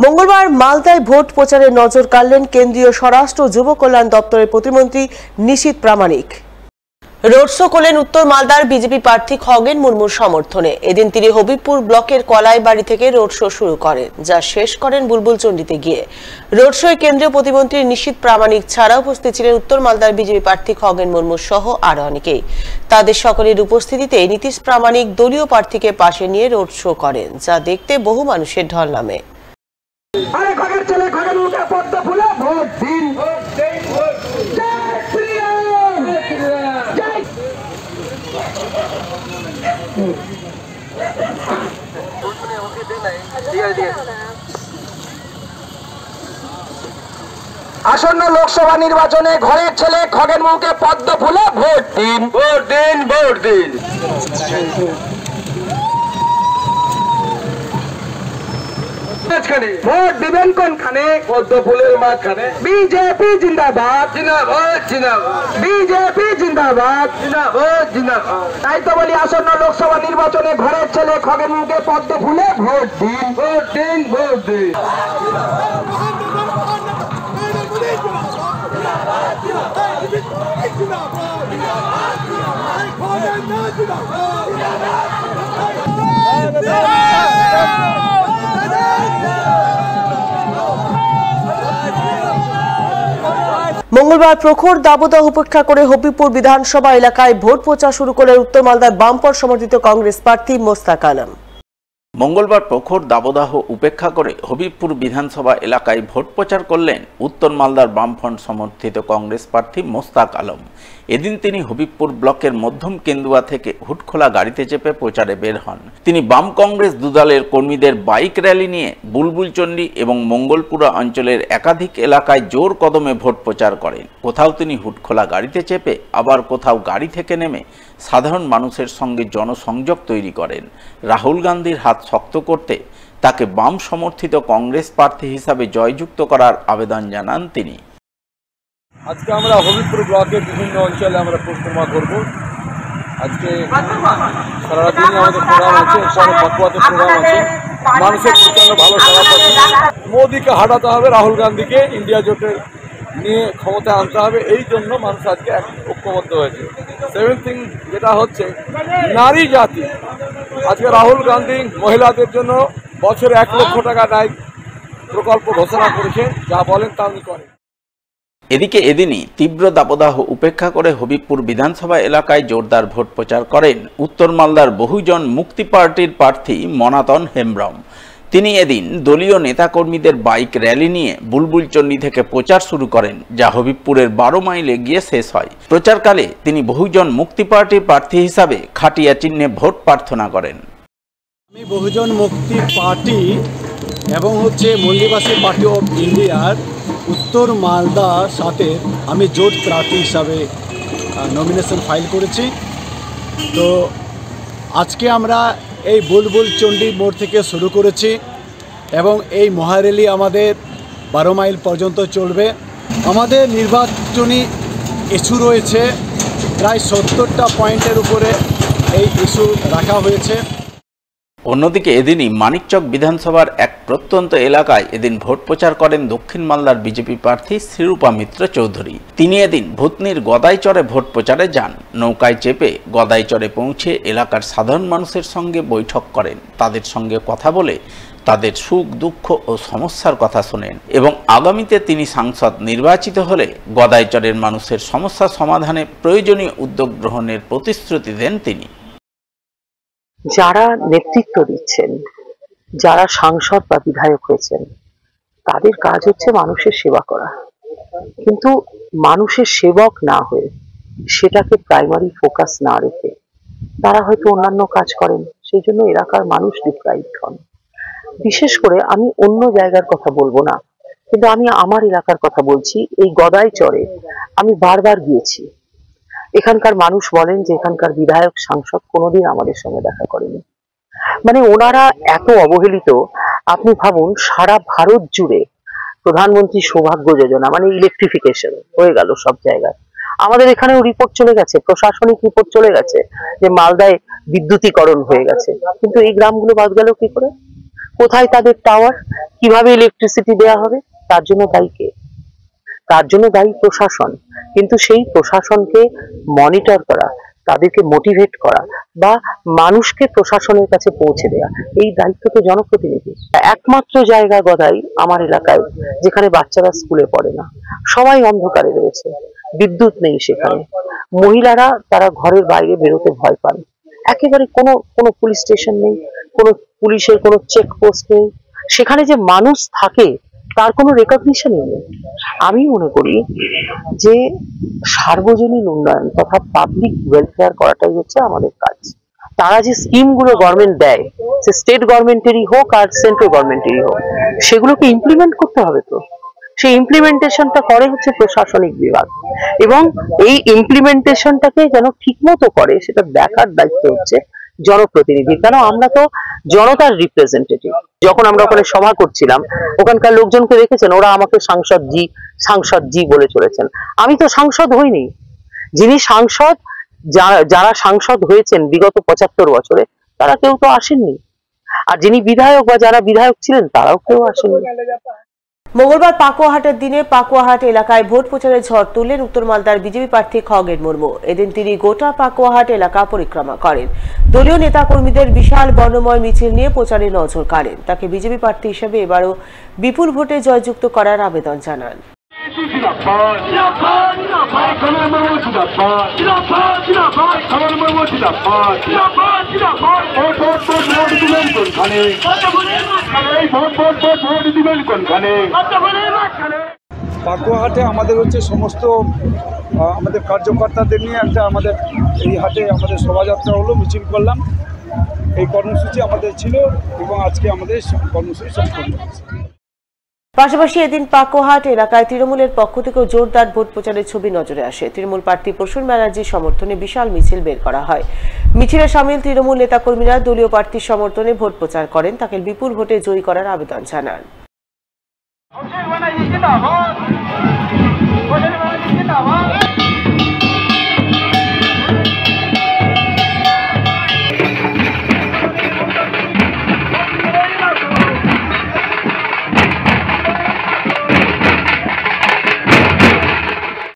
মঙ্গলবার মালদায় ভোট প্রচারে নজর কাড়লেন কেন্দ্রীয় স্বরাষ্ট্র যুব কল্যাণ দপ্তরের প্রতিমন্ত্রী নিশীথ প্রামাণিক। রোড শো করলেন উত্তর মালদার বিজেপি প্রার্থী খগেন মুর্মুর সমর্থনে। এদিন তিনি হবিবপুর ব্লকের কলাইবাড়ি থেকে রোড শো শুরু করেন, যা শেষ করেন বুলবুলচন্ডিতে গিয়ে। রোড শোয়ে কেন্দ্রীয় প্রতিমন্ত্রী নিশীথ প্রামাণিক ছাড়া উপস্থিত ছিলেন উত্তর মালদার বিজেপি প্রার্থী খগেন মুর্মু সহ আরো অনেকেই। তাদের সকলের উপস্থিতিতে নীতিশ প্রামাণিক দলীয় প্রার্থীকে পাশে নিয়ে রোড শো করেন, যা দেখতে বহু মানুষের ঢল নামে। আসন্ন লোকসভা নির্বাচনে ঘরের ছেলে খগেন মুর্মুকে পদ্ম ফুলে ভোট দিন, ভোট দিন, ভোট দিন। ভোট দিবেন কোনখানে? পদ্ম ফুলের মাঝখানে। বিজেপি জিন্দাবাদ, জিন্দাবাদ, জিন্দাবাদ। বিজেপি জিন্দাবাদ, জিন্দাবাদ, জিন্দাবাদ। তাই তো বলি, আসন্ন লোকসভা নির্বাচনে ঘরের ছেলে খগেন মুর্মুকে পদ্ম ফুলে ভোট দিন, ভোট দিন, ভোট দিন। মঙ্গলবার প্রখর দাবদাহ উপেক্ষা করে হবিবপুর বিধানসভা এলাকায় ভোট প্রচার শুরু করলেন উত্তর মালদার বামপন্থ সমর্থিত কংগ্রেস প্রার্থী মোস্তাক আলম। মঙ্গলবার প্রখর দাবদাহ উপেক্ষা করে হবিবপুর বিধানসভা এলাকায় ভোট প্রচার করলেন উত্তর মালদার বামফ্রন্ট সমর্থিত কংগ্রেস প্রার্থী মোস্তাক আলম। এদিন তিনি হবিবপুর ব্লকের মধ্যম কেন্দুয়া থেকে হুটখোলা গাড়িতে চেপে প্রচারে বের হন। তিনি বাম কংগ্রেস দুদলের কর্মীদের বাইক র্যালি নিয়ে বুলবুলচন্ডী এবং মঙ্গলপুরা অঞ্চলের একাধিক এলাকায় জোর কদমে ভোট প্রচার করেন। কোথাও তিনি হুটখোলা গাড়িতে চেপে, আবার কোথাও গাড়ি থেকে নেমে সাধারণ মানুষের সঙ্গে জনসংযোগ তৈরি করেন। রাহুল গান্ধীর হাত শক্ত করতে তাকে বাম সমর্থিত কংগ্রেস প্রার্থী হিসাবে জয়যুক্ত করার আবেদন জানান তিনি। আজকে আমরা হবিবপুর ব্লকের বিভিন্ন অঞ্চলে আমরা পরিক্রমা করব। আজকে সারাদিন আমাদের প্রোগ্রাম আছে, পথপথে প্রোগ্রাম আছে। মানুষের প্রচন্ড ভালো সাড়া পাচ্ছে। মোদীকে হাঁটাতে হবে, রাহুল গান্ধীকে ইন্ডিয়া জোটের নিয়ে ক্ষমতা আনতে হবে। এই জন্য মানুষ আজকে ঐক্যবদ্ধ হয়েছে। সেভেন থিং যেটা হচ্ছে নারী জাতি। আজকে রাহুল গান্ধী মহিলাদের জন্য বছরে 1 লক্ষ টাকা ন্যায় প্রকল্প ঘোষণা করেছেন, যা বলেন তা উনি করেন। এদিকে এদিনই তীব্র দাবদাহ উপেক্ষা করে হবিবপুর বিধানসভা এলাকায় জোরদার ভোট প্রচার করেন উত্তর মালদার বহুজন মুক্তি পার্টির প্রার্থী মনাতন হেমব্রম। তিনি এদিন দলীয় নেতাকর্মীদের বাইক র্যালি নিয়ে বুলবুলচন্ডী থেকে প্রচার শুরু করেন, যা হবিবপুরের 12 মাইলে গিয়ে শেষ হয়। প্রচারকালে তিনি বহুজন মুক্তি পার্টির প্রার্থী হিসাবে খাটিয়া চিহ্নে ভোট প্রার্থনা করেন। আমি বহুজন মুক্তি পার্টি এবং মল্লিবাসী পার্টি অফ ইন্ডিয়ার উত্তর মালদার সাথে আমি জোট প্রার্থী হিসাবে নমিনেশন ফাইল করেছি। তো আজকে আমরা এই বুলবুলচন্ডী মোড় থেকে শুরু করেছি এবং এই মহারেলি আমাদের 12 মাইল পর্যন্ত চলবে। আমাদের নির্বাচনী ইস্যু রয়েছে প্রায় 70টা পয়েন্টের উপরে এই ইস্যু রাখা হয়েছে। অন্যদিকে এদিনই মানিকচক বিধানসভার এক প্রত্যন্ত এলাকায় এদিন ভোট প্রচার করেন দক্ষিণ মালদার বিজেপি প্রার্থী শ্রীরূপা মিত্র চৌধুরী। তিনি এদিন ভূতনির গদাইচরে ভোট প্রচারে যান। নৌকায় চেপে গদাইচরে পৌঁছে এলাকার সাধারণ মানুষের সঙ্গে বৈঠক করেন, তাদের সঙ্গে কথা বলে তাদের সুখ দুঃখ ও সমস্যার কথা শোনেন এবং আগামীতে তিনি সাংসদ নির্বাচিত হলে গদাইচরের মানুষের সমস্যা সমাধানে প্রয়োজনীয় উদ্যোগ গ্রহণের প্রতিশ্রুতি দেন তিনি। যারা নেতৃত্ব দিচ্ছেন, যারা সাংসদ বা বিধায়ক হয়েছেন, তাদের কাজ হচ্ছে মানুষের সেবা করা। কিন্তু মানুষের সেবক না হয়ে, সেটাকে প্রাইমারি ফোকাস না রেখে তারা হয়তো অন্যান্য কাজ করেন, সেই জন্য এলাকার মানুষ ডিপ্রাইভড হন। বিশেষ করে আমি অন্য জায়গার কথা বলবো না, কিন্তু আমি আমার এলাকার কথা বলছি। এই গদাইচরে আমি বারবার গিয়েছি। এখানকার মানুষ বলেন যে এখানকার বিধায়ক সাংসদ কোনোদিন আমাদের সঙ্গে দেখা করেনি। মানে ওনারা এত অবহেলিত। আপনি ভাবুন, সারা ভারত জুড়ে প্রধানমন্ত্রী সৌভাগ্য যোজনা মানে ইলেকট্রিফিকেশন হয়ে গেল সব জায়গায়। আমাদের এখানেও রিপোর্ট চলে গেছে, প্রশাসনিক রিপোর্ট চলে গেছে যে মালদায় বিদ্যুতীকরণ হয়ে গেছে, কিন্তু এই গ্রামগুলো বাদ গেল কি করে? কোথায় তাদের টাওয়ার, কিভাবে ইলেকট্রিসিটি দেওয়া হবে, তার জন্য দায়ী কে? তার জন্য দায়ী প্রশাসন। কিন্তু সেই প্রশাসনকে মনিটর করা, তাদেরকে মোটিভেট করা বা মানুষকে প্রশাসনের কাছে পৌঁছে দেওয়া, এই দায়িত্ব তো জনপ্রতিনিধি। একমাত্র জায়গা গদাই আমার এলাকায় যেখানে বাচ্চারা স্কুলে পড়ে না, সবাই অন্ধকারে রয়েছে, বিদ্যুৎ নেই সেখানে, মহিলারা তারা ঘরের বাইরে বেরোতে ভয় পান, একেবারে কোনো পুলিশ স্টেশন নেই, কোনো পুলিশের কোনো চেকপোস্ট নেই, সেখানে যে মানুষ থাকে তার কোনো রেকগনিশনই নেই। আমি মনে করি যে সার্বজনীন উন্নয়ন তথা পাবলিক ওয়েলফেয়ার করাটাই হচ্ছে আমাদের কাজ। তারা যে স্কিমগুলো গভর্নমেন্ট দেয়, সে স্টেট গভর্নমেন্টেরই হোক আর সেন্ট্রাল গভর্নমেন্টেরই হোক, সেগুলোকে ইমপ্লিমেন্ট করতে হবে। তো সেই ইমপ্লিমেন্টেশনটা করে হচ্ছে প্রশাসনিক বিভাগ, এবং এই ইমপ্লিমেন্টেশনটাকে যেন ঠিকমতো করে সেটা দেখার দায়িত্ব হচ্ছে জনপ্রতিনিধি। কেন আমরা তো জনতার রিপ্রেজেন্টেটিভ। যখন আমরা ওখানে সভা করছিলাম, ওখানকার লোকজনকে দেখেছেন, ওরা আমাকে সাংসদ জি বলে চলেছেন। আমি তো সাংসদ হইনি। যিনি সাংসদ, যারা সাংসদ হয়েছেন বিগত 75 বছরে, তারা কেউ তো আসেননি। আর যিনি বিধায়ক বা যারা বিধায়ক ছিলেন, তারাও কেউ আসেননি। মঙ্গলবার পাকুয়াহাটের দিনে পাকুয়াহাট এলাকায় ভোট প্রচারের ঝড় তুললেন উত্তর মালদার বিজেপি প্রার্থী খগেন মুর্মু। এদিন তিনি গোটা পাকুয়াহাট এলাকা পরিক্রমা করেন। দলীয় নেতাকর্মীদের বিশাল বর্ণময় মিছিল নিয়ে প্রচারে নজর কাড়েন। তাকে বিজেপি প্রার্থী হিসেবে এবারও বিপুল ভোটে জয়যুক্ত করার আবেদন জানান। পাকুয়াহাটে আমাদের হচ্ছে সমস্ত আমাদের কার্যকর্তাদের নিয়ে একটা আমাদের এই হাটে আমাদের শোভাযাত্রা হলো, মিছিল করলাম। এই কর্মসূচি আমাদের ছিল এবং আজকে আমাদের কর্মসূচি সম্পন্ন হয়েছে। পাশাপাশি এদিন পাকুয়াহাট এলাকায় তৃণমূলের পক্ষ থেকেও জোরদার ভোট প্রচারের ছবি নজরে আসে। তৃণমূল প্রার্থী প্রসূন ব্যানার্জির সমর্থনে বিশাল মিছিল বের করা হয়। মিছিলে সামিল তৃণমূল নেতাকর্মীরা দলীয় প্রার্থীর সমর্থনে ভোট প্রচার করেন, তাকে বিপুল ভোটে জয়ী করার আবেদন জানান।